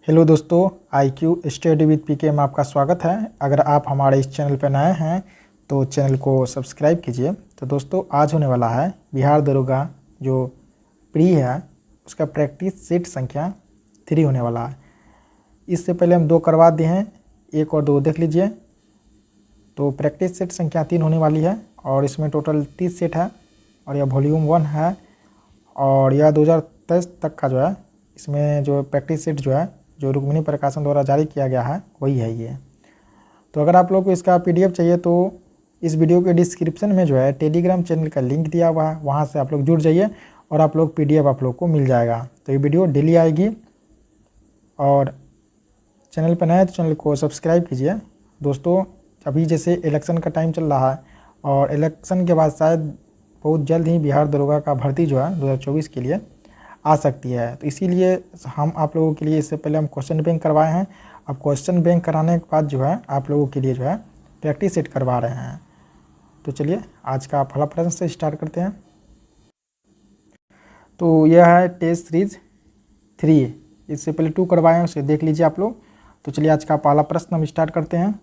Hello दोस्तों, IQ study with पीके में आपका स्वागत है। अगर आप हमारे इस चैनल पर नए हैं तो चैनल को सब्सक्राइब कीजिए। तो दोस्तों, आज होने वाला है बिहार दरोगा जो प्री है उसका प्रैक्टिस सेट संख्या 3 होने वाला है। इससे पहले हम 2 करवा दिए हैं, 1 और 2 देख लीजिए। तो प्रैक्टिस सेट संख्या 3 होने वाली है और इसमें टोटल 30 सेट है और यह वॉल्यूम 1 है और यह 2023 तक का जो है इसमें जो प्रैक्टिस सेट जो है जो रुक्मिणी प्रकाशन द्वारा जारी किया गया है वही है ये। तो अगर आप लोग को इसका PDF चाहिए तो इस वीडियो के डिस्क्रिप्शन में जो है टेलीग्राम चैनल का लिंक दिया हुआ है, वहाँ से आप लोग जुड़ जाइए और आप लोग PDF आप लोग को मिल जाएगा। तो ये वीडियो डेली आएगी और चैनल पर नए हैं तो चैनल को सब्सक्राइब कीजिए। दोस्तों, अभी जैसे इलेक्शन का टाइम चल रहा है और इलेक्शन के बाद शायद बहुत जल्द ही बिहार दरोगा का भर्ती जो है 2024 के लिए आ सकती है। तो इसीलिए हम आप लोगों के लिए इससे पहले हम क्वेश्चन बैंक करवाए हैं। अब क्वेश्चन बैंक कराने के बाद जो है आप लोगों के लिए जो है प्रैक्टिस सेट करवा रहे हैं। तो चलिए आज का पहला प्रश्न से स्टार्ट करते हैं। तो यह है टेस्ट सीरीज 3, इससे पहले 2 करवाए हैं, उसे देख लीजिए आप लोग। तो चलिए आज का पहला प्रश्न हम स्टार्ट करते हैं।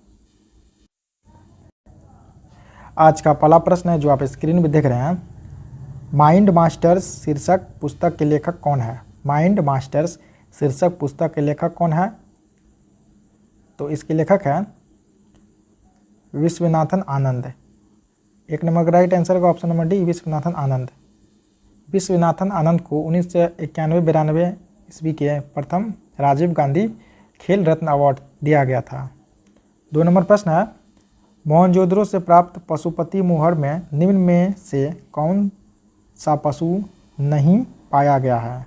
आज का पहला प्रश्न है जो आप स्क्रीन पर देख रहे हैं। माइंड मास्टर्स शीर्षक पुस्तक के लेखक कौन है? माइंड मास्टर्स शीर्षक पुस्तक के लेखक कौन है? तो इसके लेखक हैं विश्वनाथन आनंद। 1 नंबर का राइट आंसर का option number D, Viswanathan Anand. Viswanathan Anand को 1991-92 ईस्वी के प्रथम राजीव गांधी खेल रत्न अवार्ड दिया गया था। 2 नंबर प्रश्न है, मोहनजोदड़ो से प्राप्त पशुपति मुहर में निम्न में से कौन सा पशु नहीं पाया गया है?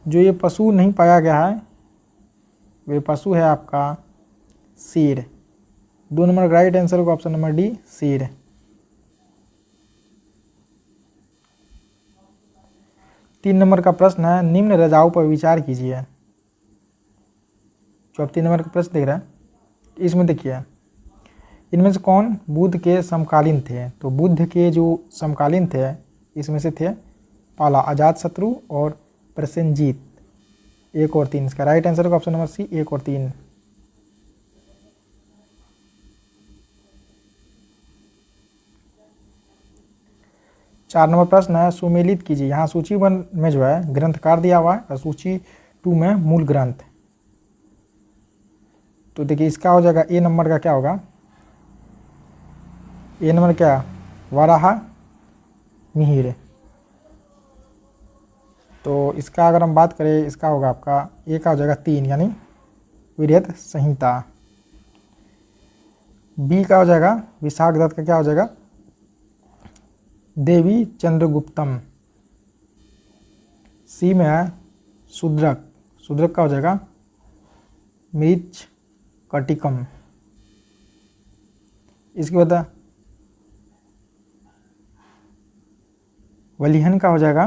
जो ये पशु नहीं पाया गया है वे पशु है आपका शेर। 2 नंबर राइट आंसर का ऑप्शन नंबर डी, शेर। तीन नंबर का प्रश्न है, निम्न रजाओं पर विचार कीजिए। जो आप 3 नंबर का प्रश्न देख रहे हैं इसमें देखिए, इनमें से कौन बुद्ध के समकालीन थे? तो बुद्ध के जो समकालीन थे इसमें से थे पहला अजातशत्रु और प्रसेनजीत। 1 और 3 इसका राइट आंसर का ऑप्शन नंबर सी, 1 और 3। चार नंबर प्रश्न है, सुमेलित कीजिए। यहाँ सूची 1 में जो है ग्रंथकार दिया हुआ है और सूची 2 में मूल ग्रंथ। तो देखिए इसका हो जाएगा ए नंबर का क्या होगा? ए नंबर क्या? वराह मिहिर। तो इसका अगर हम बात करें इसका होगा आपका ए का हो जाएगा 3 यानी विरहत संहिता। बी का हो जाएगा विशाख दत्त का क्या हो जाएगा? देवी चंद्रगुप्तम। सी में है शूद्रक, शूद्रक का हो जाएगा मृच कटिकम। इसके बाद वलिहन का हो जाएगा,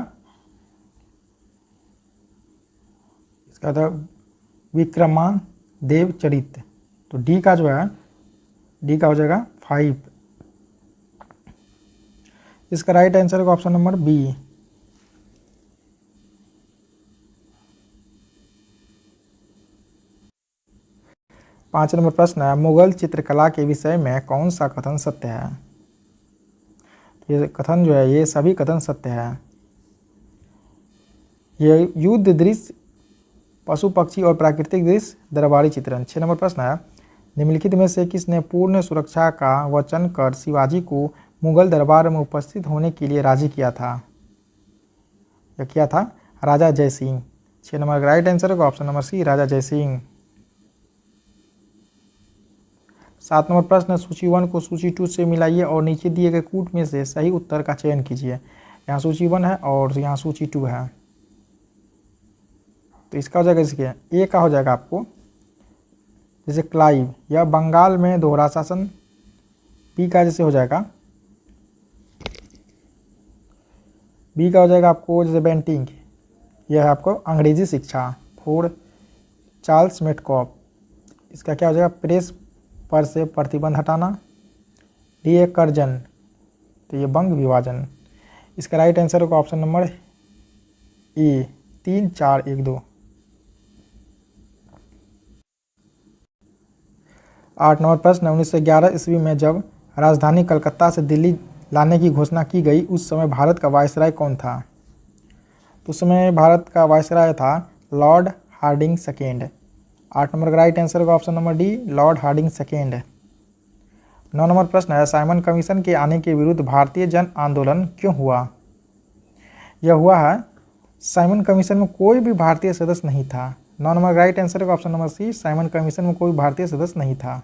इसका था विक्रमादेव चरित। तो डी का जो है डी का हो जाएगा 5। इसका राइट आंसर का ऑप्शन नंबर बी। पाँच नंबर प्रश्न है, मुगल चित्रकला के विषय में कौन सा कथन सत्य है? ये कथन जो है ये सभी कथन सत्य है। ये युद्ध दृश्य, पशु पक्षी और प्राकृतिक दृश्य, दरबारी चित्रण। 6 नंबर प्रश्न है, निम्नलिखित में से किसने पूर्ण सुरक्षा का वचन कर शिवाजी को मुगल दरबार में उपस्थित होने के लिए राजी किया था? यह किया था राजा जय सिंह। 6 नंबर का राइट आंसर का ऑप्शन नंबर सी, राजा जय सिंह। 7 नंबर प्रश्न है, सूची 1 को सूची 2 से मिलाइए और नीचे दिए गए कूट में से सही उत्तर का चयन कीजिए। यहाँ सूची 1 है और यहाँ सूची 2 है। तो इसका हो जाएगा, इसके ए का हो जाएगा आपको जैसे क्लाइव, यह बंगाल में दोहरा शासन। बी का जैसे हो जाएगा, बी का हो जाएगा आपको जैसे बेंटिंग, यह है आपको अंग्रेजी शिक्षा। 4 चार्ल्स मेटकॉप, इसका क्या हो जाएगा? प्रेस पर से प्रतिबंध हटाना। डी ए कर्जन, तो ये बंग विभाजन। इसका राइट आंसर होगा ऑप्शन नंबर ए, 3 4 1 2। 8 नंबर प्रश्न, 1911 ईस्वी में जब राजधानी कलकत्ता से दिल्ली लाने की घोषणा की गई, उस समय भारत का वायसराय कौन था? तो उस समय भारत का वायसराय था लॉर्ड हार्डिंग सेकेंड। 8 नंबर का राइट आंसर होगा option number D, Lord Hardinge second. 9 number प्रश्न है, साइमन कमीशन के आने के विरुद्ध भारतीय जन आंदोलन क्यों हुआ? यह हुआ है, साइमन कमीशन में कोई भी भारतीय सदस्य नहीं था। 9 नंबर का राइट आंसर होगा option number C, Simon commission में कोई भारतीय सदस्य नहीं था।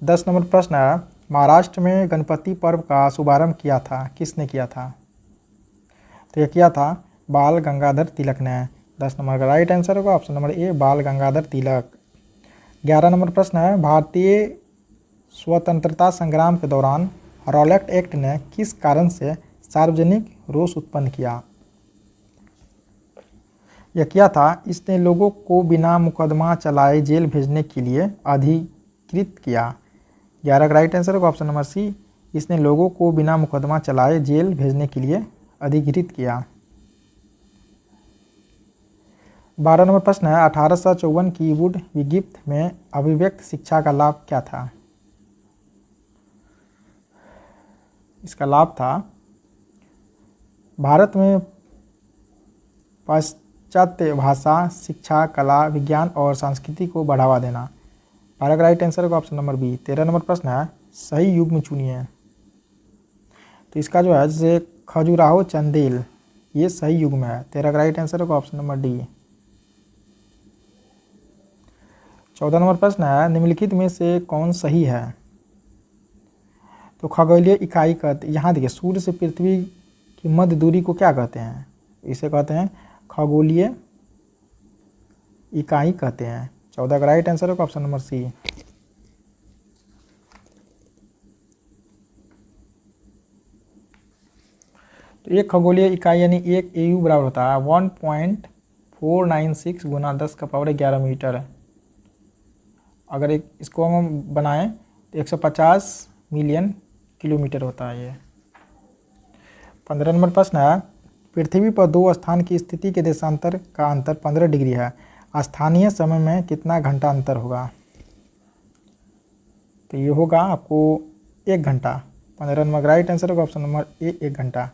10 नंबर प्रश्न है, महाराष्ट्र में गणपति पर्व का शुभारंभ किया था, किसने किया था? तो यह किया था बाल गंगाधर तिलक ने। 10 नंबर का राइट आंसर होगा ऑप्शन नंबर ए, बाल गंगाधर तिलक। 11 नंबर प्रश्न है, भारतीय स्वतंत्रता संग्राम के दौरान रॉलेट एक्ट ने किस कारण से सार्वजनिक रोष उत्पन्न किया? यह किया था, इसने लोगों को बिना मुकदमा चलाए जेल भेजने के लिए अधिकृत किया। 11 का राइट आंसर होगा ऑप्शन नंबर सी, इसने लोगों को बिना मुकदमा चलाए जेल भेजने के लिए अधिकृत किया। 12 नंबर प्रश्न है, 1854 की वुड विगिप्त में अभिव्यक्त शिक्षा का लाभ क्या था? इसका लाभ था भारत में पाश्चात्य भाषा, शिक्षा, कला, विज्ञान और संस्कृति को बढ़ावा देना। 12 का राइट आंसर होगा ऑप्शन नंबर बी। 13 नंबर प्रश्न है, सही युग्म चुनिए। तो इसका जो है, जैसे खजुराहो चंदेल, ये सही युग्म है। 13 का राइट आंसर होगा ऑप्शन नंबर डी। 14 नंबर प्रश्न है, निम्नलिखित में से कौन सही है? तो खगोलीय इकाई कहते, यहाँ देखिए, सूर्य से पृथ्वी की मध्य दूरी को क्या कहते हैं? इसे कहते हैं खगोलीय इकाई कहते हैं। 14 का राइट आंसर होगा ऑप्शन नंबर सी। तो एक खगोलीय इकाई यानी एक AU बराबर होता है 1.496 गुना 10⁻11 मीटर। अगर इसको हम बनाएं तो 150 मिलियन किलोमीटर होता है ये। 15 नंबर प्रश्न है, पृथ्वी पर दो स्थान की स्थिति के देशांतर का अंतर 15 डिग्री है, स्थानीय समय में कितना घंटा अंतर होगा? तो ये होगा आपको 1 घंटा। 15 नंबर राइट आंसर होगा ऑप्शन नंबर ए, 1 घंटा।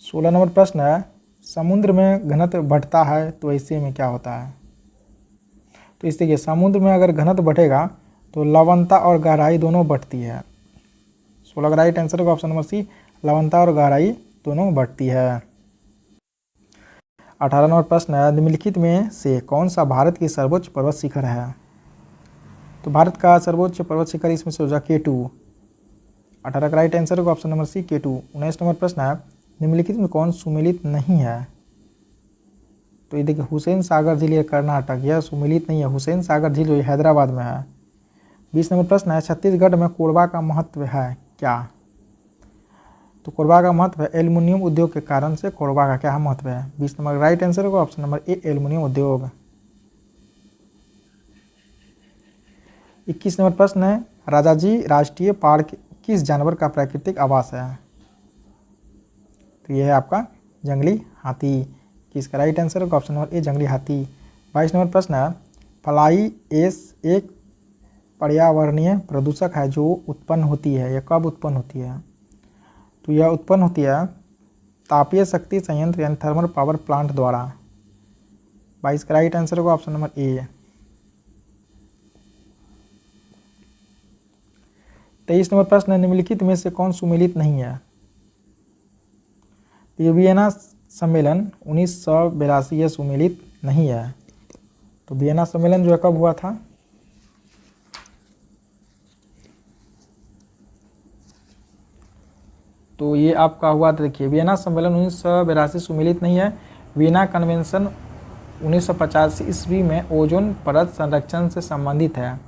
16 नंबर प्रश्न है, समुद्र में घनत्व बढ़ता है तो ऐसे में क्या होता है? तो इस देखिए, समुद्र में अगर घनत्व बढ़ेगा तो लवणता और गहराई दोनों बढ़ती है। 16 का राइट आंसर होगा ऑप्शन नंबर सी, लवणता और गहराई दोनों बढ़ती है। 18 नंबर प्रश्न है, निम्नलिखित में से कौन सा भारत की सर्वोच्च पर्वत शिखर है? तो भारत का सर्वोच्च पर्वत शिखर इसमें से हो जाए K2। 18 का राइट आंसर होगा option number C, K2। 19 number प्रश्न है, निम्नलिखित में कौन सुमेलित नहीं है? तो ये देखिए, हुसैन सागर झील, ये कर्नाटक, यह सुमेलित नहीं है। हुसैन सागर झील जो हैदराबाद में है। 20 नंबर प्रश्न है, छत्तीसगढ़ में कोरबा का महत्व है क्या? तो कोरबा का महत्व है एल्युमिनियम उद्योग के कारण से कोरबा का क्या महत्व है? 20 नंबर राइट आंसर होगा ऑप्शन नंबर ए, एल्युमिनियम उद्योग। 21 नंबर प्रश्न है, राजाजी राष्ट्रीय पार्क किस जानवर का प्राकृतिक आवास है? तो यह है आपका जंगली हाथी। किसका राइट आंसर होगा ऑप्शन नंबर ए, जंगली हाथी। 22 नंबर प्रश्न है, फ्लाई एश एक पर्यावरणीय प्रदूषक है जो उत्पन्न होती है, यह कब उत्पन्न होती है? तो यह उत्पन्न होती है तापीय शक्ति संयंत्र यानी थर्मल पावर प्लांट द्वारा। 22 का राइट आंसर होगा ऑप्शन नंबर ए। 23 नंबर प्रश्न है, निम्नलिखित में से कौन सुमेलित नहीं है? ये वियना सम्मेलन 1982 यह सुमेलित नहीं है। तो वियना सम्मेलन जो है कब हुआ था? तो ये आपका हुआ था, देखिए, वियना सम्मेलन 1982 सुमेलित नहीं है। वियना कन्वेंशन 1985 ईस्वी में ओजोन परत संरक्षण से संबंधित है।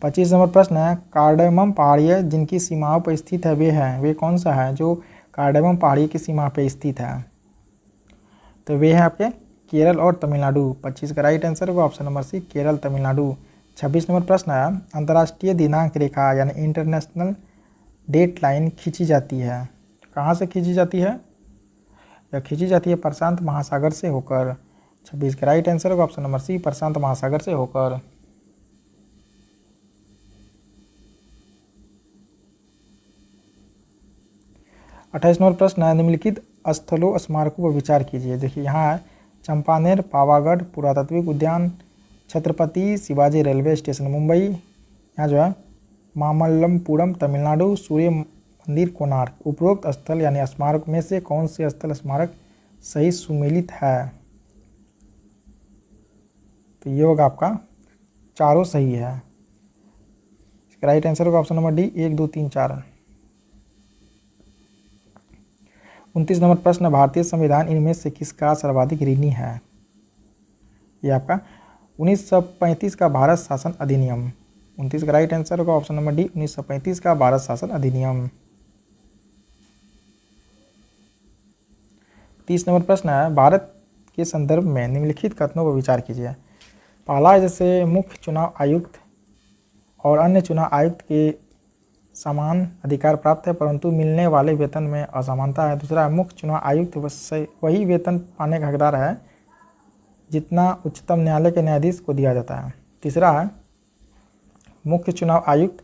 पच्चीस नंबर प्रश्न है, कार्डेमम पहाड़ियाँ जिनकी सीमाओं पर स्थित है वे कौन सा है जो कार्डेमम पहाड़ी की सीमा पर स्थित है? तो वे हैं आपके केरल और तमिलनाडु। 25 का राइट आंसर होगा option number C, Kerala Tamil Nadu. 26 number प्रश्न है, अंतर्राष्ट्रीय दिनांक रेखा यानी इंटरनेशनल डेट लाइन खींची जाती है? कहाँ से खींची जाती है? यह खींची जाती है प्रशांत महासागर से होकर। 26 का राइट आंसर होगा ऑप्शन नंबर सी, प्रशांत महासागर से होकर। 28 नंबर प्रश्न है, निम्नलिखित स्थलों स्मारकों पर विचार कीजिए। देखिए यहाँ है चंपानेर, पावागढ़ पुरातात्विक उद्यान, छत्रपति शिवाजी रेलवे स्टेशन मुंबई, यहाँ जो है मामल्लपुरम तमिलनाडु, सूर्य मंदिर कोणार्क। उपरोक्त स्थल यानी स्मारक में से कौन से स्थल स्मारक सही सुमेलित है? तो ये होगा आपका चारों सही है। इसका राइट आंसर होगा ऑप्शन नंबर डी, 1 2 3 4। 29 नंबर प्रश्न, भारतीय संविधान इनमें से किसका सर्वाधिक ऋणी है? ये आपका 1935 का भारत शासन अधिनियम। 29 का राइट आंसर होगा ऑप्शन नंबर डी, 1935 का भारत शासन अधिनियम। 30 नंबर प्रश्न है, भारत के संदर्भ में निम्नलिखित कथनों पर विचार कीजिए। पहला है जैसे मुख्य चुनाव आयुक्त और अन्य चुनाव आयुक्त के समान अधिकार प्राप्त है परंतु मिलने वाले वेतन में असमानता है। दूसरा है मुख्य चुनाव आयुक्त वही वेतन पाने का हकदार है जितना उच्चतम न्यायालय के न्यायाधीश को दिया जाता है। तीसरा है मुख्य चुनाव आयुक्त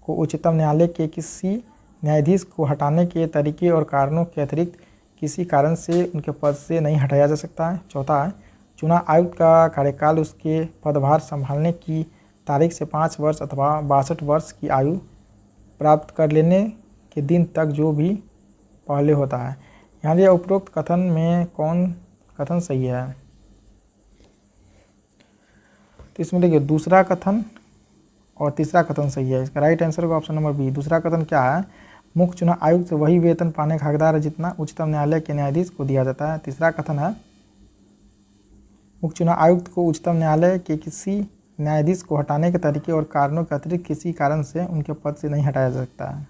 को उच्चतम न्यायालय के किसी न्यायाधीश को हटाने के तरीके और कारणों के अतिरिक्त किसी कारण से उनके पद से नहीं हटाया जा सकता है। चौथा है चुनाव आयुक्त का कार्यकाल उसके पदभार संभालने की तारीख से 5 वर्ष अथवा 62 वर्ष की आयु प्राप्त कर लेने के दिन तक जो भी पहले होता है। यहाँ दिया उपरोक्त कथन में कौन कथन सही है? तो इसमें देखिए दूसरा कथन और तीसरा कथन सही है। इसका राइट आंसर होगा ऑप्शन नंबर बी। दूसरा कथन क्या है? मुख्य चुनाव आयुक्त वही वेतन पाने का हकदार है जितना उच्चतम न्यायालय के न्यायाधीश को दिया जाता है। तीसरा कथन है मुख्य चुनाव आयुक्त को उच्चतम न्यायालय के किसी न्यायाधीश को हटाने के तरीके और कारणों के अतिरिक्त किसी कारण से उनके पद से नहीं हटाया जा सकता है।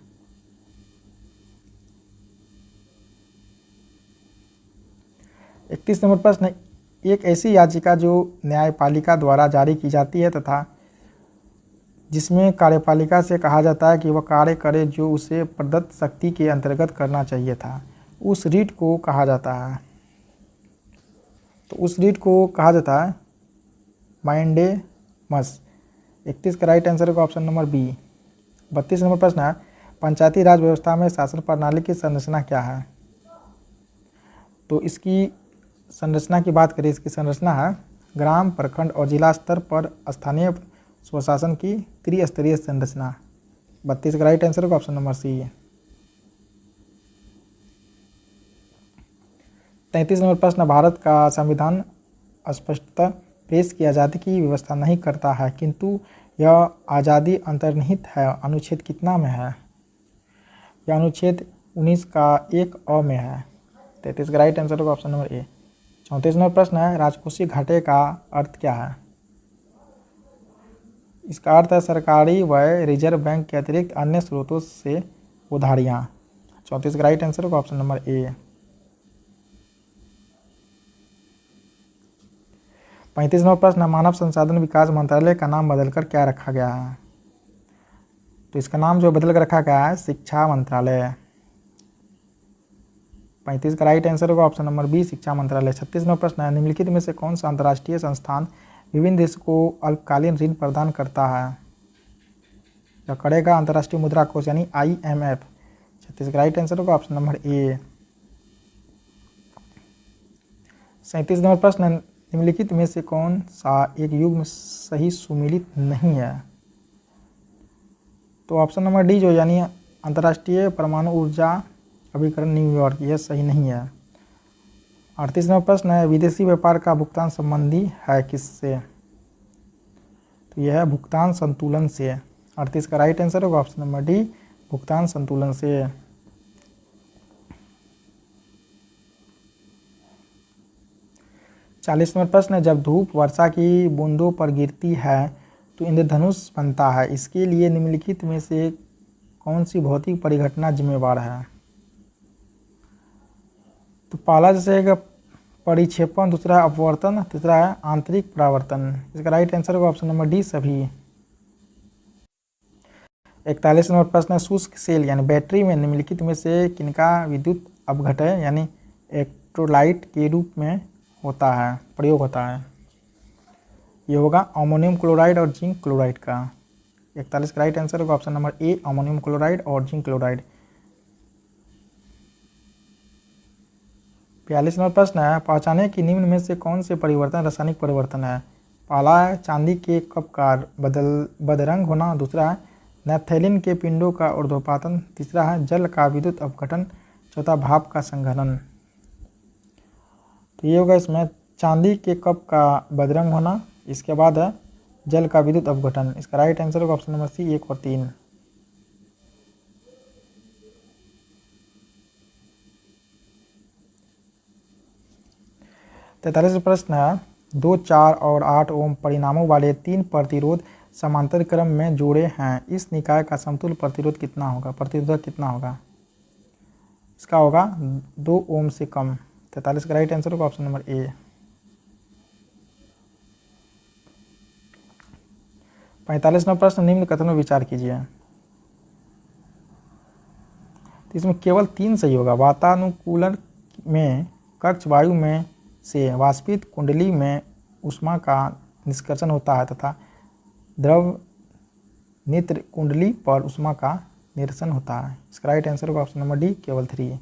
इकतीस नंबर प्रश्न, एक ऐसी याचिका जो न्यायपालिका द्वारा जारी की जाती है तथा जिसमें कार्यपालिका से कहा जाता है कि वह कार्य करे जो उसे प्रदत्त शक्ति के अंतर्गत करना चाहिए था, उस रीट को कहा जाता है। तो उस रीट को कहा जाता है मैंडेमस। 31 का राइट आंसर होगा ऑप्शन नंबर बी। 32 नंबर प्रश्न है, पंचायती राज व्यवस्था में शासन प्रणाली की संरचना क्या है? तो इसकी संरचना की बात करें, इसकी संरचना है ग्राम, प्रखंड और जिला स्तर पर स्थानीय स्वशासन की त्रिस्तरीय संरचना। 32 का राइट आंसर होगा ऑप्शन नंबर सी। 33 नंबर प्रश्न, भारत का संविधान स्पष्टतः प्रेस की आज़ादी की व्यवस्था नहीं करता है किंतु यह आज़ादी अंतर्निहित है। अनुच्छेद कितना में है? यह अनुच्छेद 19 का 1 अ में है। 33 का राइट आंसर होगा ऑप्शन नंबर ए। 34 नंबर प्रश्न है, राजकोषीय घाटे का अर्थ क्या है? इसका अर्थ है सरकारी व्यय, रिजर्व बैंक के अतिरिक्त अन्य स्रोतों से उधारियाँ। 34 का राइट आंसर होगा ऑप्शन नंबर ए। 35 नंबर प्रश्न, मानव संसाधन विकास मंत्रालय का नाम बदलकर क्या रखा गया है? तो इसका नाम जो बदल कर रखा गया है शिक्षा मंत्रालय। 35 का राइट आंसर होगा ऑप्शन नंबर बी, शिक्षा मंत्रालय। 36 नंबर प्रश्न है, निम्नलिखित में से कौन सा अंतर्राष्ट्रीय संस्थान विभिन्न देशों को अल्पकालीन ऋण प्रदान करता है या करेगा? अंतर्राष्ट्रीय मुद्रा कोष यानी IMF। 36 का राइट आंसर होगा ऑप्शन नंबर ए। 37 नंबर प्रश्न, निम्नलिखित में से कौन सा एक युग में सही सुमेलित नहीं है? तो ऑप्शन नंबर डी जो यानी अंतर्राष्ट्रीय परमाणु ऊर्जा अभिकरण न्यूयॉर्क, यह सही नहीं है। 38 नंबर प्रश्न है, विदेशी व्यापार का भुगतान संबंधी है किससे? तो यह है भुगतान संतुलन से। 38 का राइट आंसर होगा ऑप्शन नंबर डी, भुगतान संतुलन से। 40 नंबर प्रश्न है, जब धूप वर्षा की बूंदों पर गिरती है तो इंद्रधनुष बनता है, इसके लिए निम्नलिखित में से कौन सी भौतिक परिघटना जिम्मेवार है? तो पहला जैसे एक परिक्षेपण, दूसरा है अपवर्तन, तीसरा है आंतरिक परावर्तन। इसका राइट आंसर होगा ऑप्शन नंबर डी, सभी। 41 नंबर प्रश्न है, शुष्क सेल यानी बैटरी में निम्नलिखित में से किनका विद्युत अपघटय यानी इलेक्ट्रोलाइट के रूप में होता है, प्रयोग होता है। ये होगा अमोनियम क्लोराइड और जिंक क्लोराइड का। 41 का राइट आंसर होगा option number A, ammonium chloride और जिंक क्लोराइड। 42 नंबर प्रश्न है, पहचाने कि निम्न में से कौन से परिवर्तन रासायनिक परिवर्तन है। पहला है चांदी के कप का बदरंग होना, दूसरा है नैप्थेलिन के पिंडों का ऊर्ध्वपातन, तीसरा है जल का विद्युत अपघटन, चौथा भाप का संघनन। तो ये होगा इसमें चांदी के कप का बदरंग होना, इसके बाद है जल का विद्युत अपघटन। इसका राइट आंसर होगा ऑप्शन नंबर सी, 1 और 3। 43 प्रश्न है, 2, 4 और 8 ओम परिणामों वाले 3 प्रतिरोध समांतर क्रम में जोड़े हैं, इस निकाय का समतुल्य प्रतिरोध कितना होगा, प्रतिरोधक कितना होगा। इसका होगा 2 ओम से कम। 43 का राइट आंसर होगा ऑप्शन नंबर ए। 45 नंबर प्रश्न, निम्न कथन में विचार कीजिए। तो इसमें केवल 3 सही होगा। वातानुकूलन में कक्ष वायु में से वाष्पित कुंडली में ऊष्मा का निष्कर्षण होता है तथा द्रव नेत्र कुंडली पर ऊष्मा का निरसन होता है। इसका राइट आंसर होगा ऑप्शन नंबर डी, केवल 3।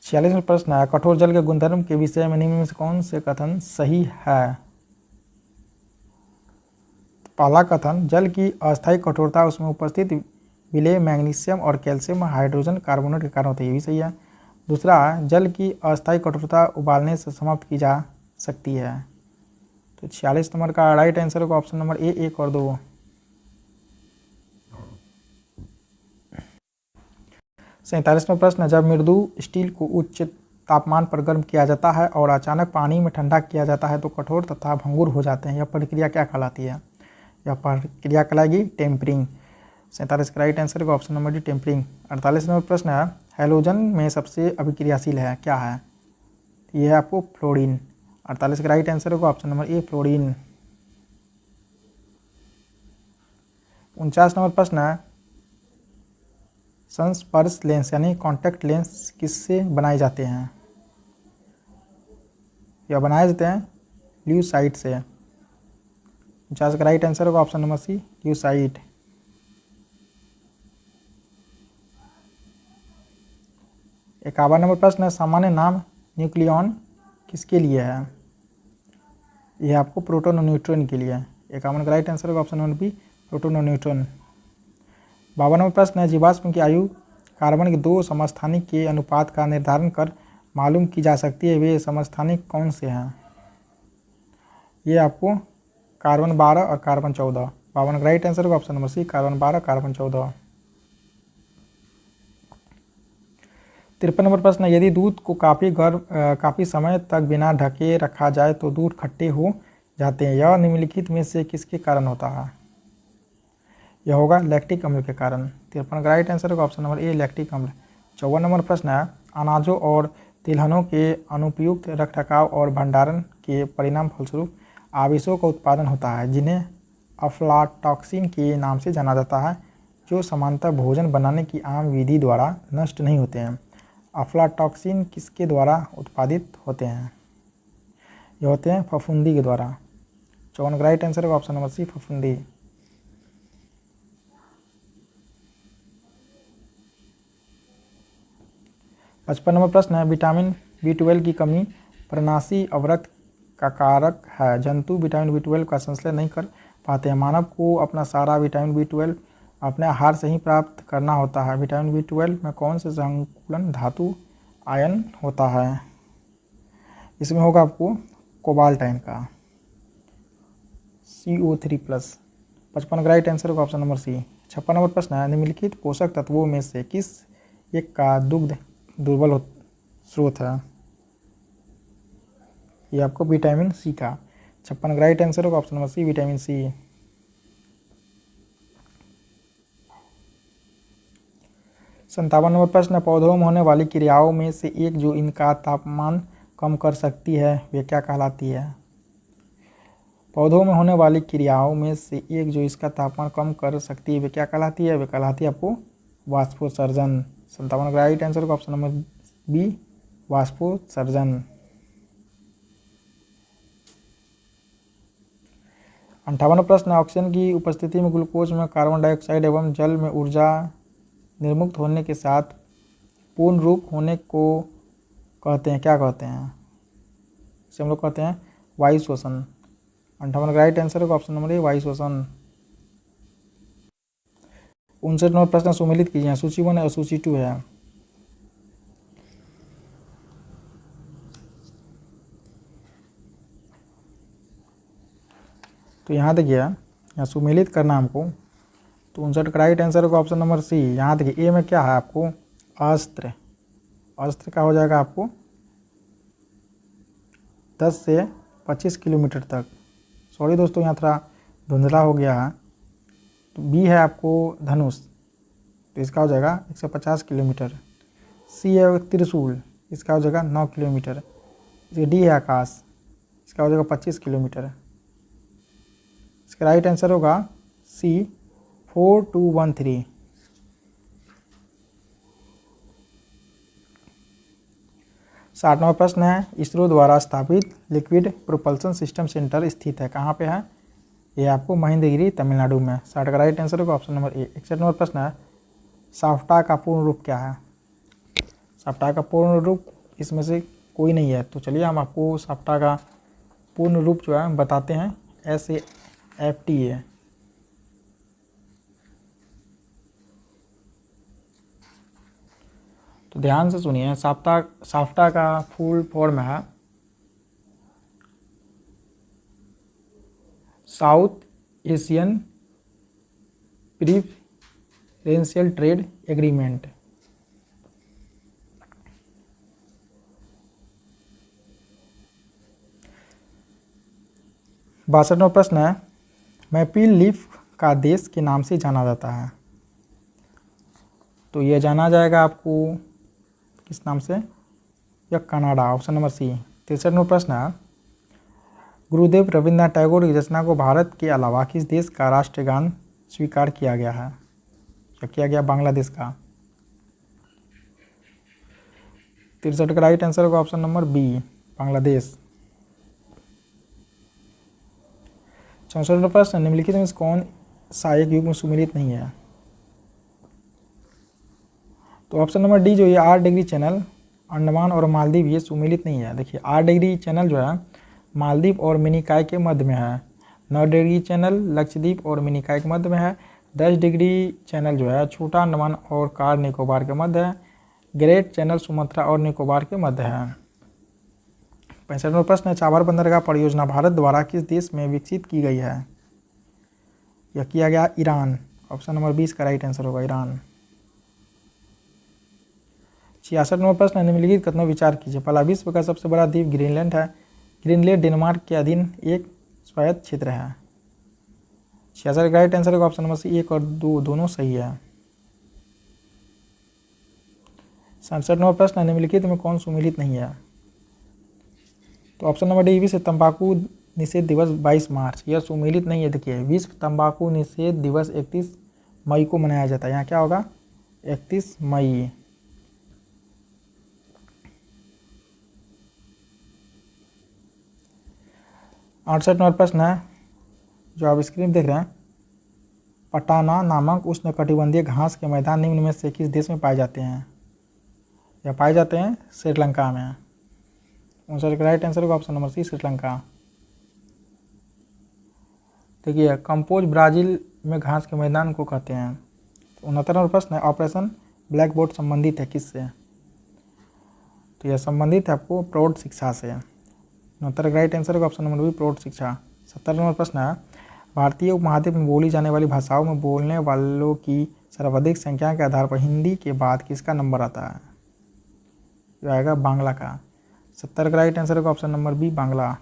46 प्रश्न है, कठोर जल के गुणधर्म के विषय में निम्न में से कौन से कथन सही है। पहला कथन, जल की अस्थायी कठोरता उसमें उपस्थित विलेय मैग्नीशियम और कैल्शियम हाइड्रोजन कार्बोनेट के कारण होती है, ये भी सही है। दूसरा, जल की अस्थायी कठोरता उबालने से समाप्त की जा सकती है। तो 46 नंबर का राइट आंसर होगा ऑप्शन नंबर ए, 1 और 2। 47 में प्रश्न, जब मृदु स्टील को उच्च तापमान पर गर्म किया जाता है और अचानक पानी में ठंडा किया जाता है तो कठोर तथा भंगुर हो जाते हैं, यह प्रक्रिया क्या कहलाती है। यह प्रक्रिया कहलाएगी टेम्परिंग। 47 का राइट आंसर होगा option number D, tempering. 48 number प्रश्न है, हैलोजन में सबसे अभिक्रियाशील है, क्या है। यह है आपको फ्लोरीन। 48 का राइट आंसर होगा option number A, fluorine. 49 number प्रश्न है, संस्पर्श लेंस यानी कॉन्टैक्ट लेंस किससे बनाए जाते हैं। यह बनाए जाते हैं ल्यूसाइट से। 49 का राइट आंसर होगा option number C, lucite. 51 number प्रश्न है, सामान्य नाम न्यूक्लियॉन किसके लिए है। यह आपको प्रोटॉन और न्यूट्रॉन के लिए है। 51 का राइट आंसर होगा ऑप्शन नंबर बी, प्रोटॉन और न्यूट्रॉन। 52 नंबर प्रश्न है, जीवाश्म की आयु कार्बन के 2 समस्थानिक के अनुपात का निर्धारण कर मालूम की जा सकती है, वे समस्थानिक कौन से हैं। ये आपको कार्बन 12 और कार्बन 14। 52 का राइट आंसर होगा option number C, carbon 12 carbon 14। 53 number प्रश्न है, यदि दूध को काफ़ी समय तक बिना ढके रखा जाए तो दूध खट्टे हो जाते हैं, यह निम्नलिखित में से किसके कारण होता है। यह होगा लैक्टिक अम्ल के कारण। 53 का राइट आंसर होगा ऑप्शन नंबर ए, लैक्टिक अम्ल। 54 नंबर प्रश्न है, अनाजों और तिलहनों के अनुपयुक्त रखरखाव और भंडारण के परिणाम फलस्वरूप आवेशों का उत्पादन होता है, जिन्हें अफ्लाटॉक्सिन के नाम से जाना जाता है, जो समांतर भोजन बनाने की आम विधि द्वारा नष्ट नहीं होते हैं। अफ्लाटॉक्सिन किसके द्वारा उत्पादित होते हैं। ये होते हैं फफूंदी के द्वारा। 54 का राइट आंसर होगा ऑप्शन नंबर सी, फफूंदी। 55 नंबर प्रश्न है, विटामिन B12 की कमी प्रनाशी अवरक्त का कारक है, जंतु विटामिन B12 का संश्लेषण नहीं कर पाते हैं, मानव को अपना सारा विटामिन B12 अपने आहार से ही प्राप्त करना होता है। विटामिन B12 में कौन से संकुलन धातु आयन होता है। इसमें होगा आपको कोबाल्टाइन का CO3+। 55 का राइट आंसर होगा ऑप्शन नंबर सी। 56 नंबर प्रश्न है, निम्नलिखित पोषक तत्वों में से किस एक का दुग्ध दुर्बल स्रोत है। ये आपको विटामिन सी का। 56 का राइट आंसर होगा option number C, vitamin C. 57 number प्रश्न, पौधों में होने वाली क्रियाओं में से एक जो इनका तापमान कम कर सकती है, वे क्या कहलाती है। पौधों में होने वाली क्रियाओं में से एक जो इसका तापमान कम कर सकती है वे क्या कहलाती है? वे कहलाती है आपको वाष्पोत्सर्जन। 57 का राइट आंसर होगा ऑप्शन नंबर बी, वाष्पोत्सर्जन। 58वां प्रश्न, ऑक्सीजन की उपस्थिति में ग्लूकोज में कार्बन डाइऑक्साइड एवं जल में ऊर्जा निर्मुक्त होने के साथ पूर्ण रूप होने को कहते हैं, क्या कहते हैं? इसे हम लोग कहते हैं वायु शोषण। 58 का राइट आंसर होगा ऑप्शन नंबर ए, वायु शोषण। 59 नंबर प्रश्न सुमेलित कीजिए, सूची 1 और सूची 2 है। तो यहाँ देखिए, यहाँ सुमेलित करना हमको। तो 59 का राइट आंसर होगा ऑप्शन नंबर सी। यहाँ देखिए ए में क्या है आपको? अस्त्र। अस्त्र का हो जाएगा आपको 10 से 25 किलोमीटर तक। सॉरी दोस्तों, यहाँ थोड़ा धुंधला हो गया है। तो बी है आपको धनुष, तो इसका हो जाएगा 150 किलोमीटर। सी है त्रिशूल, इसका हो जाएगा 9 किलोमीटर। डी है आकाश, इसका हो जाएगा 25 किलोमीटर। इसका राइट आंसर होगा सी, 4213। साठवां प्रश्न है, इसरो द्वारा स्थापित लिक्विड प्रोपल्सन सिस्टम सेंटर स्थित है, कहाँ पे है? ये आपको महेंद्रगिरी, तमिलनाडु में। 60 का राइट आंसर होगा ऑप्शन नंबर ए। 61 नंबर प्रश्न है, साफ्टा का पूर्ण रूप क्या है? साफ्टा का पूर्ण रूप इसमें से कोई नहीं है, तो चलिए हम आपको साफ्टा का पूर्ण रूप जो है बताते हैं। SAFTA। तो ध्यान से सुनिए, साफ्टा का फुल फॉर्म है साउथ एशियन प्रीफरेंशियल ट्रेड एग्रीमेंट। बासठवां प्रश्न है, मैपल लीफ का देश के नाम से जाना जाता है, तो यह जाना जाएगा आपको किस नाम से? या Canada, option number C. 63 number प्रश्न है, गुरुदेव रविन्द्रनाथ टैगोर की रचना को भारत के अलावा किस देश का राष्ट्रगान स्वीकार किया गया है? या किया गया बांग्लादेश का। 63 का राइट आंसर होगा option number B, Bangladesh. 64 number प्रश्न, निम्नलिखित में से कौन सा एक युग में सुमेलित नहीं है? तो ऑप्शन नंबर डी जो ये 8 डिग्री चैनल अंडमान और मालदीव ये सुमेलित नहीं है। देखिए 8 डिग्री चैनल जो है मालदीव और मिनिकॉय के मध्य में है। 9 डिग्री चैनल लक्षद्वीप और मिनिकॉय के मध्य में है। 10 डिग्री चैनल जो है छोटा अंडमान और कार निकोबार के मध्य है। ग्रेट चैनल सुमात्रा और निकोबार के मध्य है। 65 नंबर प्रश्न है, चाबहार बंदरगाह परियोजना भारत द्वारा किस देश में विकसित की गई है? यह किया गया ईरान, ऑप्शन नंबर 20 का राइट आंसर होगा ईरान। 66 नंबर प्रश्न, निम्नलिखित कथनों विचार कीजिए। पहला, विश्व का सबसे बड़ा द्वीप ग्रीनलैंड है। ग्रीनलैंड डेनमार्क के अधीन एक स्वायत्त क्षेत्र है। 66 का राइट आंसर होगा ऑप्शन नंबर सी, 1 और 2 दोनों सही है। 67 नंबर प्रश्न, निम्नलिखित में कौन सुमेलित नहीं है? तो ऑप्शन नंबर डी, विश्व तंबाकू निषेध दिवस 22 मार्च, यह सुमेलित नहीं है। देखिए विश्व तंबाकू निषेध दिवस 31 मई को मनाया जाता है। यहाँ क्या होगा? 31 मई। 68 नंबर प्रश्न है जो आप स्क्रीन देख रहे हैं, पटाना नामक उष्णकटिबंधीय घास के मैदान निम्न में से किस देश में पाए जाते हैं? या पाए जाते हैं श्रीलंका में। 59 का राइट आंसर होगा ऑप्शन नंबर सी, श्रीलंका। देखिए कंपोज ब्राजील में घास के मैदान को कहते हैं। 69 नंबर प्रश्न है, ऑपरेशन ब्लैक बोर्ड संबंधित है किससे? तो यह संबंधित है आपको प्रौढ़ शिक्षा से। 69 का राइट आंसर होगा ऑप्शन नंबर बी, प्रौढ़ शिक्षा। 70 नंबर प्रश्न है, भारतीय उपमहाद्वीप में बोली जाने वाली भाषाओं में बोलने वालों की सर्वाधिक संख्या के आधार पर हिंदी के बाद किसका नंबर आता है? जो आएगा बांग्ला का। 70 का राइट आंसर होगा option number B, Bangla.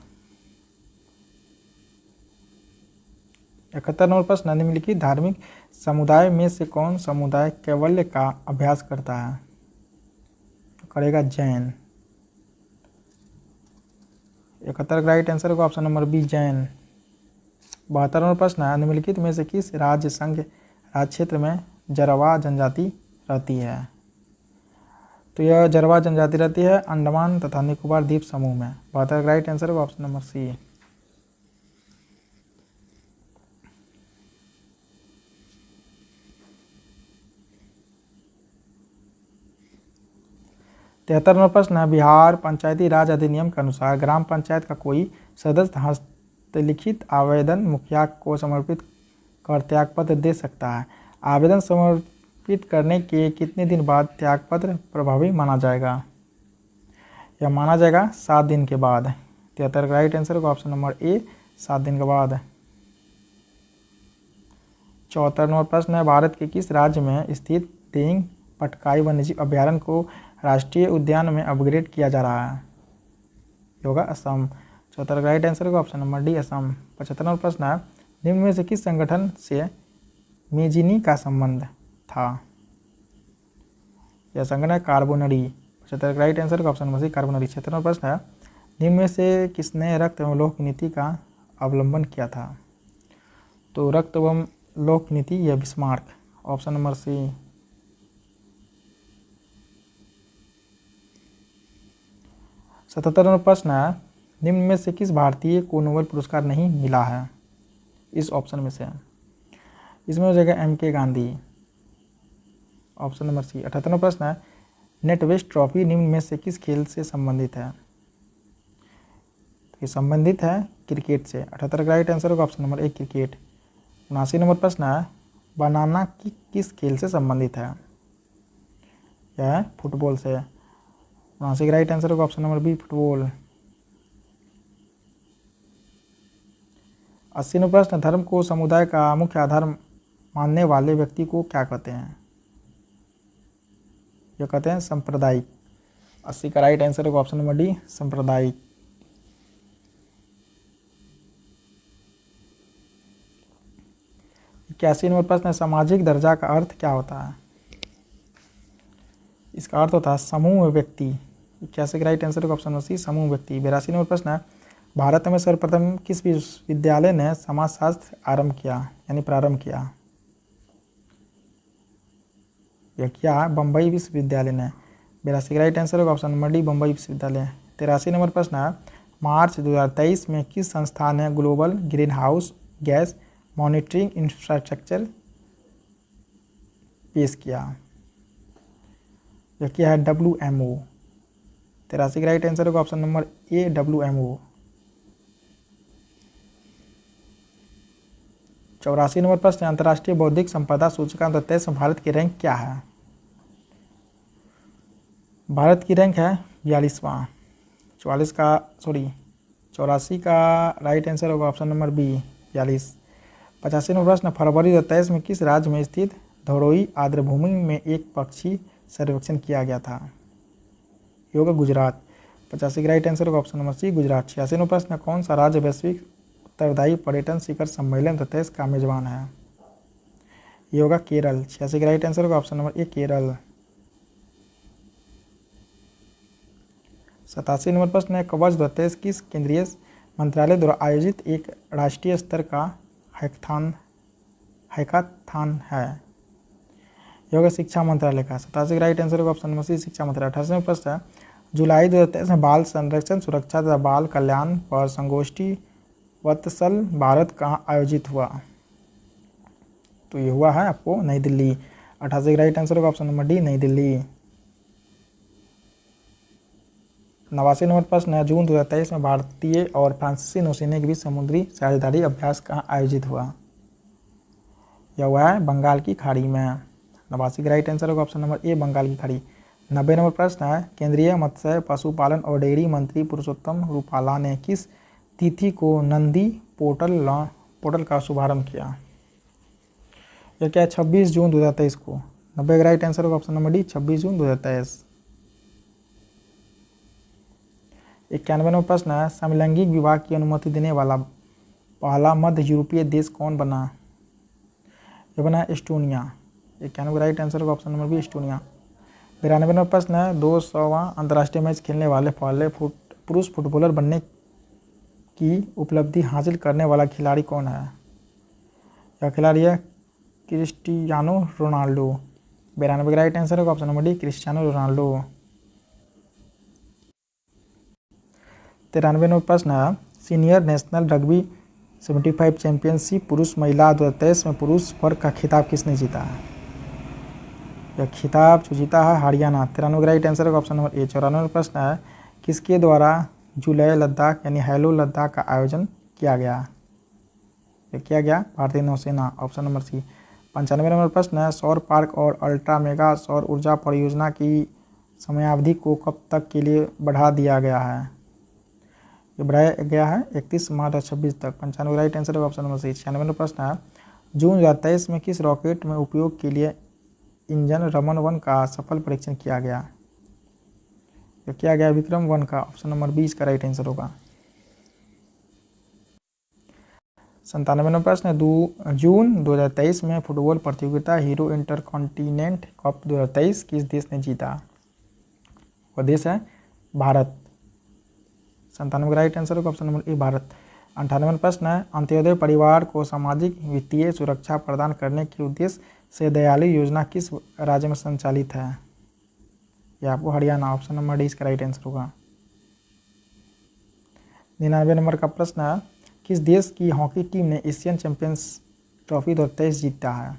71 number प्रश्न, निम्नलिखित धार्मिक समुदाय में से कौन समुदाय कैवल्य का अभ्यास करता है? करेगा जैन। 71 का राइट आंसर होगा ऑप्शन नंबर बी, जैन। 72वां प्रश्न है, निम्नलिखित में से किस राज्य संघ राज्य क्षेत्र में जरवा जनजाति रहती है? तो यह जरवा जनजाति रहती है अंडमान तथा निकोबार द्वीप समूह में। 72 का राइट आंसर होगा ऑप्शन नंबर सी। तिहत्तरवां प्रश्न है, बिहार पंचायती राज अधिनियम के अनुसार ग्राम पंचायत का कोई सदस्य हस्तलिखित आवेदन मुखिया को समर्पित कर त्यागपत्र दे सकता है। आवेदन समर्पित करने के कितने दिन बाद त्यागपत्र प्रभावी माना जाएगा? यह माना जाएगा 7 दिन के बाद। 73 का राइट आंसर होगा ऑप्शन नंबर ए, 7 दिन के बाद। 74वां प्रश्न है, भारत के किस राज्य में स्थित देंग पटकाई वन्यजीव अभ्यारण्य को राष्ट्रीय उद्यान में अपग्रेड किया जा रहा है? होगा असम। 74 का राइट आंसर होगा ऑप्शन नंबर डी, असम। 75वां प्रश्न है, निम्न में से किस संगठन से मेजिनी का संबंध था? यह संगठन है कार्बोनरी। 75 का राइट आंसर होगा ऑप्शन नंबर सी, कार्बोनरी। 76वां प्रश्न है, निम्न में से किसने रक्त एवं लौह की नीति का अवलंबन किया था? तो रक्त एवं लौह की नीति यह बिस्मार्क, ऑप्शन नंबर सी। 77वां प्रश्न है, निम्न में से किस भारतीय को नोबेल पुरस्कार नहीं मिला है? इस ऑप्शन में से इसमें हो जाएगा M.K. Gandhi, option number C. 78वां प्रश्न है, नेटवेस्ट ट्रॉफी निम्न में से किस खेल से संबंधित है? ये संबंधित है क्रिकेट से। 78 का राइट आंसर होगा option number A, cricket. 79 number प्रश्न है, बनाना किस खेल से संबंधित है? यह है फुटबॉल से। 79 का राइट आंसर होगा option number B, football. 80 number प्रश्न, धर्म को समुदाय का मुख्य आधार मानने वाले व्यक्ति को क्या कहते हैं? यह कहते हैं सांप्रदायिक। 80 का राइट आंसर होगा ऑप्शन नंबर डी, सांप्रदायिक। 81 नंबर प्रश्न है, सामाजिक दर्जा का अर्थ क्या होता है? इसका अर्थ होता है समूह व्यक्ति। 81 का राइट आंसर होगा ऑप्शन नंबर सी, समूह व्यक्ति। 82 नंबर प्रश्न है, भारत में सर्वप्रथम किस विश्वविद्यालय ने समाजशास्त्र प्रारंभ किया? यह किया बम्बई विश्वविद्यालय ने। 82 का राइट आंसर होगा ऑप्शन नंबर डी, बम्बई विश्वविद्यालय। 83 नंबर प्रश्न है, मार्च 2023 में किस संस्था ने global green house gas monitoring infrastructure पेश किया? यह किया है WMO। 83 का राइट आंसर होगा option number A, WMO। 84 number प्रश्न, अंतर्राष्ट्रीय बौद्धिक संपदा सूचकांक 23 में भारत की रैंक क्या है? भारत की रैंक है 42वां। 84 का राइट आंसर होगा ऑप्शन नंबर बी, 42। 85 नंबर प्रश्न, फरवरी 2023 में किस राज्य में स्थित धरोई आर्द्रभूमि में एक पक्षी सर्वेक्षण किया गया था? ये होगा गुजरात। 85 का राइट आंसर होगा option number C, Gujarat. 86 number प्रश्न, कौन सा राज्य वैश्विक उत्तरदायी पर्यटन शिखर सम्मेलन 23 का मेजबान है? ये होगा केरल। 86 का राइट आंसर होगा option number A, Kerala. 87 number प्रश्न है, कवच 23 किस केंद्रीय मंत्रालय द्वारा आयोजित एक राष्ट्रीय स्तर का हैकाथॉन है? यह होगा शिक्षा मंत्रालय का। 87 का राइट आंसर होगा ऑप्शन नंबर सी, शिक्षा मंत्रालय। 88 नंबर प्रश्न है, जुलाई 2023 में बाल संरक्षण सुरक्षा तथा बाल कल्याण पर संगोष्ठी वत्सल भारत कहाँ आयोजित हुआ? तो ये हुआ है आपको नई दिल्ली। 88 का राइट आंसर होगा ऑप्शन नंबर डी, नई दिल्ली। 89 नंबर प्रश्न है, जून 2023 में भारतीय और फ्रांसीसी नौसेना के बीच समुद्री साझेदारी अभ्यास कहाँ आयोजित हुआ? यह हुआ है बंगाल की खाड़ी में। 89 का राइट आंसर होगा ऑप्शन नंबर ए, बंगाल की खाड़ी। 90 नंबर प्रश्न है, केंद्रीय मत्स्य पशुपालन और डेयरी मंत्री पुरुषोत्तम रूपाला ने किस तिथि को नंदी पोर्टल का शुभारंभ किया? यह क्या है 26 जून 2023 को। 90 का राइट आंसर होगा ऑप्शन नंबर डी, 26 जून 2023। 91 नंबर प्रश्न है, समलैंगिक विवाह की अनुमति देने वाला पहला मध्य यूरोपीय देश कौन बना? यह बना है एस्टोनिया। 91 का राइट आंसर होगा option number B, Estonia. 92 number प्रश्न है, 200वां अंतर्राष्ट्रीय मैच खेलने वाले पहले पुरुष फुटबॉलर बनने की उपलब्धि हासिल करने वाला खिलाड़ी कौन है? यह खिलाड़ी है क्रिस्टियानो रोनाल्डो। 92 का राइट आंसर होगा option number D, Cristiano Ronaldo. 93 number प्रश्न है, सीनियर नेशनल रग्बी 75 चैंपियनशिप पुरुष महिला 2023 में पुरुष वर्ग का खिताब किसने जीता है? यह खिताब जो जीता है हरियाणा। 93 का राइट आंसर होगा ऑप्शन नंबर ए। 94 नंबर प्रश्न है, किसके द्वारा जुलै लद्दाख यानी हेलो लद्दाख का आयोजन किया गया? यह किया गया भारतीय नौसेना, ऑप्शन नंबर सी। 95 नंबर प्रश्न है, सौर पार्क और अल्ट्रा मेगा सौर ऊर्जा परियोजना की समयावधि को कब तक के लिए बढ़ा दिया गया है? ये बढ़ाया गया है 31 मार्च 2026 तक। 95 राइट आंसर होगा ऑप्शन नंबर सी। 96 नंबर प्रश्न है, जून 2023 में किस रॉकेट में उपयोग के लिए इंजन रमन 1 का सफल परीक्षण किया गया? यह किया गया विक्रम 1 का, ऑप्शन नंबर 20 का राइट आंसर होगा। 97 नंबर प्रश्न है, जून 2023 में फुटबॉल प्रतियोगिता हीरो इंटरकॉन्टिनेंट कप 2023 किस देश ने जीता? वह देश है भारत। 97 का राइट आंसर होगा ऑप्शन नंबर ए, भारत। 98 प्रश्न है, अंत्योदय परिवार को सामाजिक वित्तीय सुरक्षा प्रदान करने के उद्देश्य से दयालु योजना किस राज्य में संचालित है? यह आपको हरियाणा, ऑप्शन नंबर डी इसका राइट आंसर होगा। 99 नंबर का प्रश्न है, किस देश की हॉकी टीम ने एशियन चैंपियंस ट्रॉफी 2023 जीता है?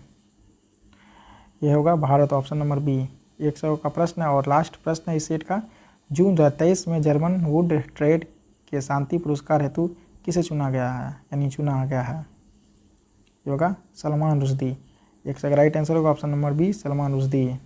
यह होगा भारत, ऑप्शन नंबर बी। 100 का प्रश्न है और लास्ट प्रश्न है इस सेट का, जून 2023 में जर्मन वुड ट्रेड के शांति पुरस्कार हेतु किसे चुना गया है यानी चुना गया है? ये होगा सलमान रुश्दी। 100 का राइट आंसर होगा option number B, Salman Rushdie.